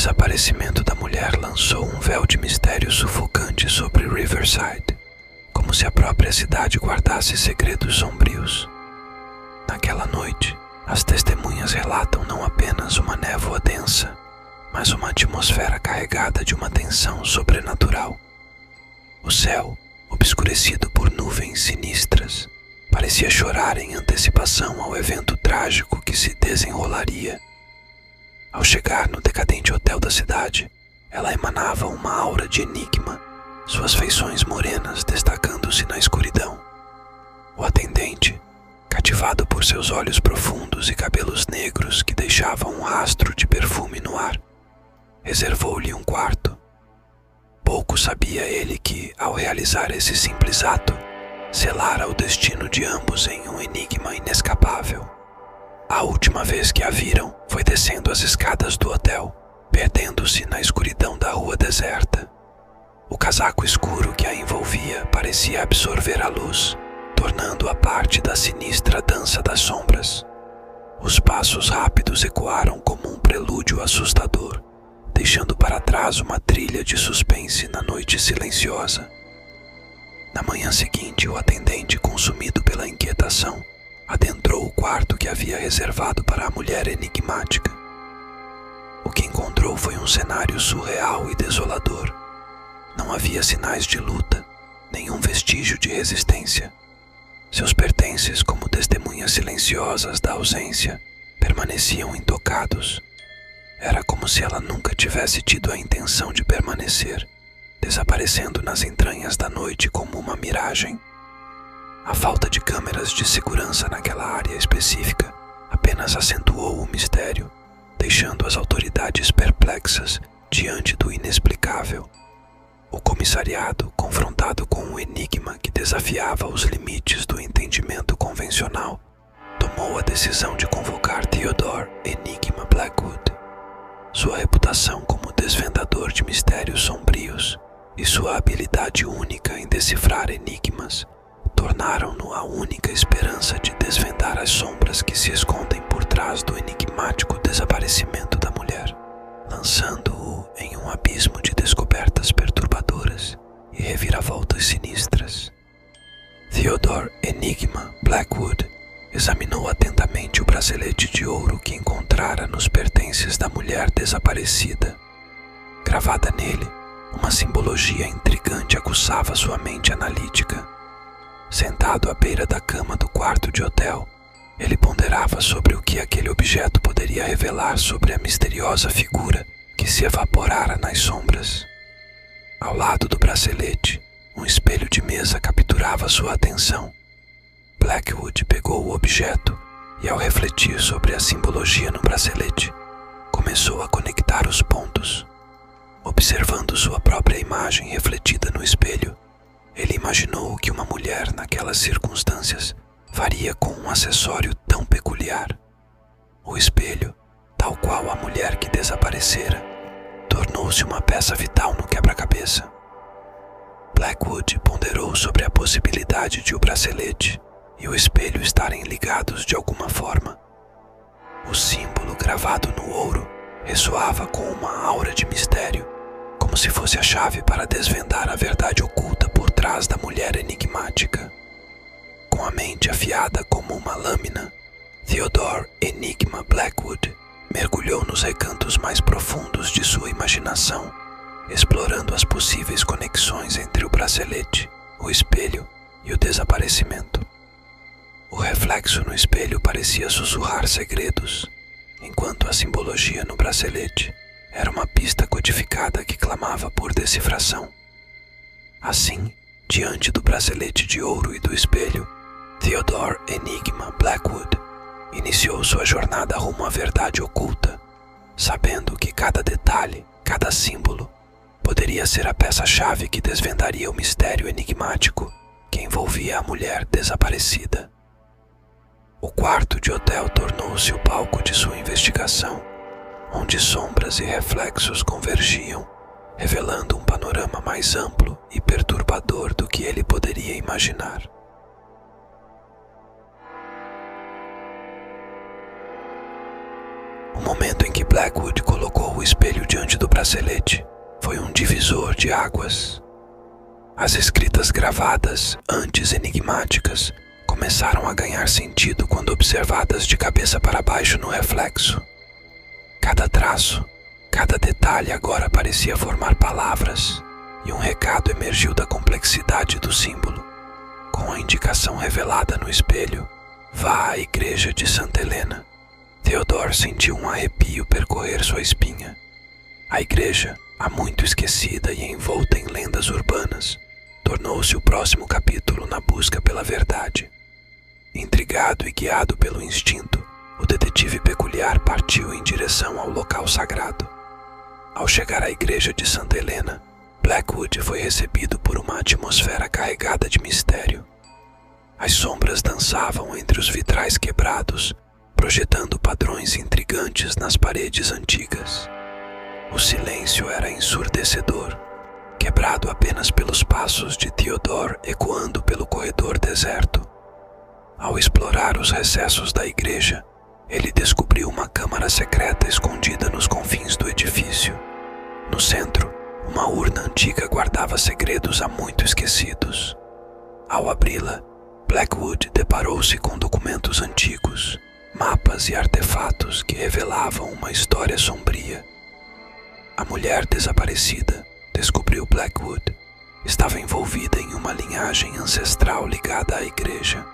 desaparecimento da mulher lançou um véu de mistério sufocante sobre Riverside, como se a própria cidade guardasse segredos sombrios. Naquela noite, as testemunhas relatam não apenas uma névoa densa, mas uma atmosfera carregada de uma tensão sobrenatural. O céu, obscurecido por nuvens sinistras, parecia chorar em antecipação ao evento trágico que se desenrolaria. Ao chegar no decadente hotel da cidade, ela emanava uma aura de enigma, suas feições morenas destacando-se na escuridão. O atendente, cativado por seus olhos profundos e cabelos negros que deixavam um rastro de perfume no ar, reservou-lhe um quarto. Pouco sabia ele que, ao realizar esse simples ato, selara o destino de ambos em um enigma inescapável. A última vez que a viram foi descendo as escadas do hotel, perdendo-se na escuridão da rua deserta. O casaco escuro que a envolvia parecia absorver a luz, tornando-a parte da sinistra dança das sombras. Os passos rápidos ecoaram como um prelúdio assustador, deixando para trás uma trilha de suspense na noite silenciosa. Na manhã seguinte, o atendente, consumido pela inquietação, adentrou o quarto que havia reservado para a mulher enigmática. O que encontrou foi um cenário surreal e desolador. Não havia sinais de luta, nenhum vestígio de resistência. Seus pertences, como testemunhas silenciosas da ausência, permaneciam intocados. Era como se ela nunca tivesse tido a intenção de permanecer, desaparecendo nas entranhas da noite como uma miragem. A falta de câmeras de segurança naquela área específica apenas acentuou o mistério, deixando as autoridades perplexas diante do inexplicável. O comissariado, confrontado com um enigma que desafiava os limites do entendimento convencional, tomou a decisão de convocar Theodore Enigma Blackwood. Sua reputação como desvendador de mistérios sombrios e sua habilidade única em decifrar enigmas tornaram-no a única esperança de desvendar as sombras que se escondem por trás do enigmático desaparecimento da mulher, lançando-o em um abismo de descobertas perturbadoras e reviravoltas sinistras. Theodore Enigma Blackwood examinou atentamente o bracelete de ouro que encontrara nos pertences da mulher desaparecida. Gravada nele, uma simbologia intrigante aguçava sua mente analítica. Sentado à beira da cama do quarto de hotel, ele ponderava sobre o que aquele objeto poderia revelar sobre a misteriosa figura que se evaporara nas sombras. Ao lado do bracelete, um espelho de mesa capturava sua atenção. Blackwood pegou o objeto e, ao refletir sobre a simbologia no bracelete, começou a conectar os pontos. Observando sua própria imagem refletida no espelho, ele imaginou o que uma mulher naquelas circunstâncias faria com um acessório tão peculiar. O espelho, tal qual a mulher que desaparecera, tornou-se uma peça vital no quebra-cabeça. Blackwood ponderou sobre a possibilidade de o bracelete e o espelho estarem ligados de alguma forma. O símbolo gravado no ouro ressoava com uma aura de mistério, como se fosse a chave para desvendar a verdade oculta por trás da mulher enigmática. Com a mente afiada como uma lâmina, Theodore Enigma Blackwood mergulhou nos recantos mais profundos de sua imaginação, explorando as possíveis conexões entre o bracelete, o espelho e o desaparecimento. O reflexo no espelho parecia sussurrar segredos, enquanto a simbologia no bracelete era uma pista codificada que clamava por decifração. Assim, diante do bracelete de ouro e do espelho, Theodore Enigma Blackwood iniciou sua jornada rumo à verdade oculta, sabendo que cada detalhe, cada símbolo, poderia ser a peça-chave que desvendaria o mistério enigmático que envolvia a mulher desaparecida. O quarto de hotel tornou-se o palco de sua investigação, onde sombras e reflexos convergiam, revelando um panorama mais amplo e perturbador do que ele poderia imaginar. O momento em que Blackwood colocou o espelho diante do bracelete foi um divisor de águas. As escritas gravadas, antes enigmáticas, começaram a ganhar sentido quando observadas de cabeça para baixo no reflexo. Cada traço, cada detalhe agora parecia formar palavras, e um recado emergiu da complexidade do símbolo. Com a indicação revelada no espelho, vá à igreja de Santa Helena. Theodore sentiu um arrepio percorrer sua espinha. A igreja, há muito esquecida e envolta em lendas urbanas, tornou-se o próximo capítulo na busca pela verdade. Intrigado e guiado pelo instinto, o detetive peculiar partiu em direção ao local sagrado. Ao chegar à igreja de Santa Helena, Blackwood foi recebido por uma atmosfera carregada de mistério. As sombras dançavam entre os vitrais quebrados, projetando padrões intrigantes nas paredes antigas. O silêncio era ensurdecedor, quebrado apenas pelos passos de Theodore ecoando pelo corredor deserto. Ao explorar os recessos da igreja, ele descobriu uma câmara secreta escondida nos confins do edifício. No centro, uma urna antiga guardava segredos há muito esquecidos. Ao abri-la, Blackwood deparou-se com documentos antigos, mapas e artefatos que revelavam uma história sombria. A mulher desaparecida, descobriu Blackwood, estava envolvida em uma linhagem ancestral ligada à igreja.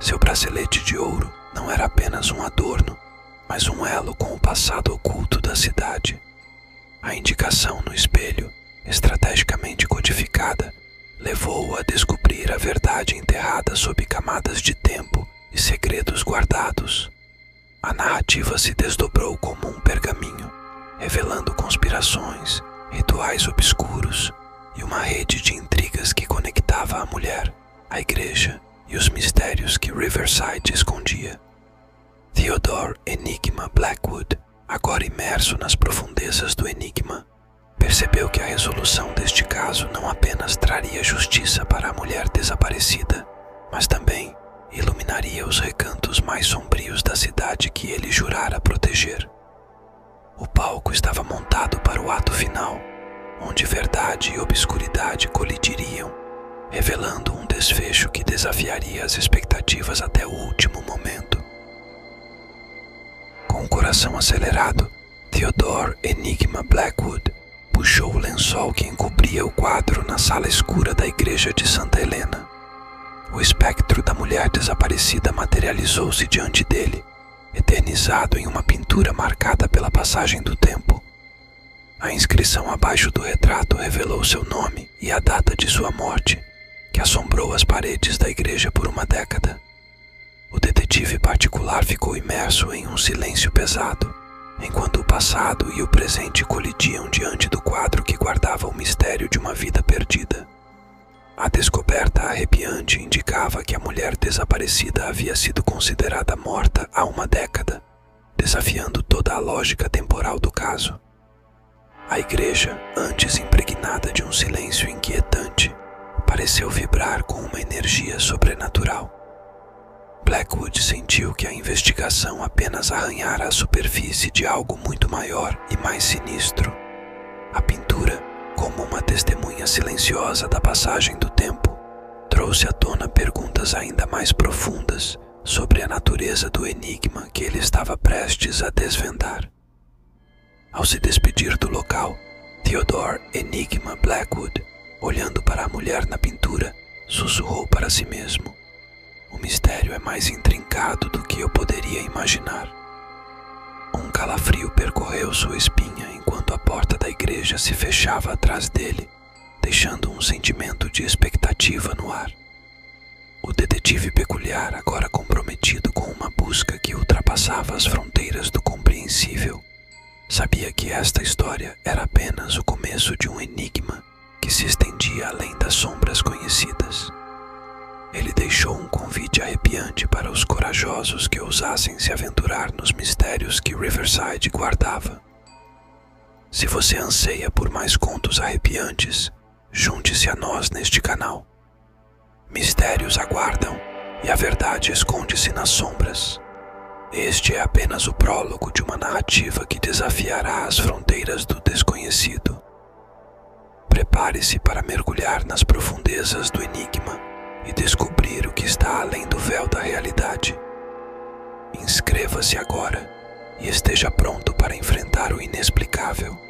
Seu bracelete de ouro não era apenas um adorno, mas um elo com o passado oculto da cidade. A indicação no espelho, estrategicamente codificada, levou-o a descobrir a verdade enterrada sob camadas de tempo e segredos guardados. A narrativa se desdobrou como um pergaminho, revelando conspirações, rituais obscuros e uma rede de intrigas que conectava a mulher, a igreja e os mistérios que Riverside escondia. Theodore Enigma Blackwood, agora imerso nas profundezas do enigma, percebeu que a resolução deste caso não apenas traria justiça para a mulher desaparecida, mas também iluminaria os recantos mais sombrios da cidade que ele jurara proteger. O palco estava montado para o ato final, onde verdade e obscuridade colidiriam, revelando um desfecho que desafiaria as expectativas até o último momento. Com o coração acelerado, Theodore Enigma Blackwood puxou o lençol que encobria o quadro na sala escura da igreja de Santa Helena. O espectro da mulher desaparecida materializou-se diante dele, eternizado em uma pintura marcada pela passagem do tempo. A inscrição abaixo do retrato revelou seu nome e a data de sua morte, que assombrou as paredes da igreja por uma década. O detetive particular ficou imerso em um silêncio pesado, enquanto o passado e o presente colidiam diante do quadro que guardava o mistério de uma vida perdida. A descoberta arrepiante indicava que a mulher desaparecida havia sido considerada morta há uma década, desafiando toda a lógica temporal do caso. A igreja, antes impregnada de um silêncio inquietante, pareceu vibrar com uma energia sobrenatural. Blackwood sentiu que a investigação apenas arranhara a superfície de algo muito maior e mais sinistro. A pintura, como uma testemunha silenciosa da passagem do tempo, trouxe à tona perguntas ainda mais profundas sobre a natureza do enigma que ele estava prestes a desvendar. Ao se despedir do local, Theodore Enigma Blackwood, olhando para a mulher na pintura, sussurrou para si mesmo: "O mistério é mais intrincado do que eu poderia imaginar." Um calafrio percorreu sua espinha enquanto a porta da igreja se fechava atrás dele, deixando um sentimento de expectativa no ar. O detetive peculiar, agora comprometido com uma busca que ultrapassava as fronteiras do compreensível, sabia que esta história era apenas o começo de um enigma que se estendia além das sombras conhecidas. Ele deixou um convite arrepiante para os corajosos que ousassem se aventurar nos mistérios que Riverside guardava. Se você anseia por mais contos arrepiantes, junte-se a nós neste canal. Mistérios aguardam e a verdade esconde-se nas sombras. Este é apenas o prólogo de uma narrativa que desafiará as fronteiras do desconhecido. Prepare-se para mergulhar nas profundezas do enigma e descobrir o que está além do véu da realidade. Inscreva-se agora e esteja pronto para enfrentar o inexplicável.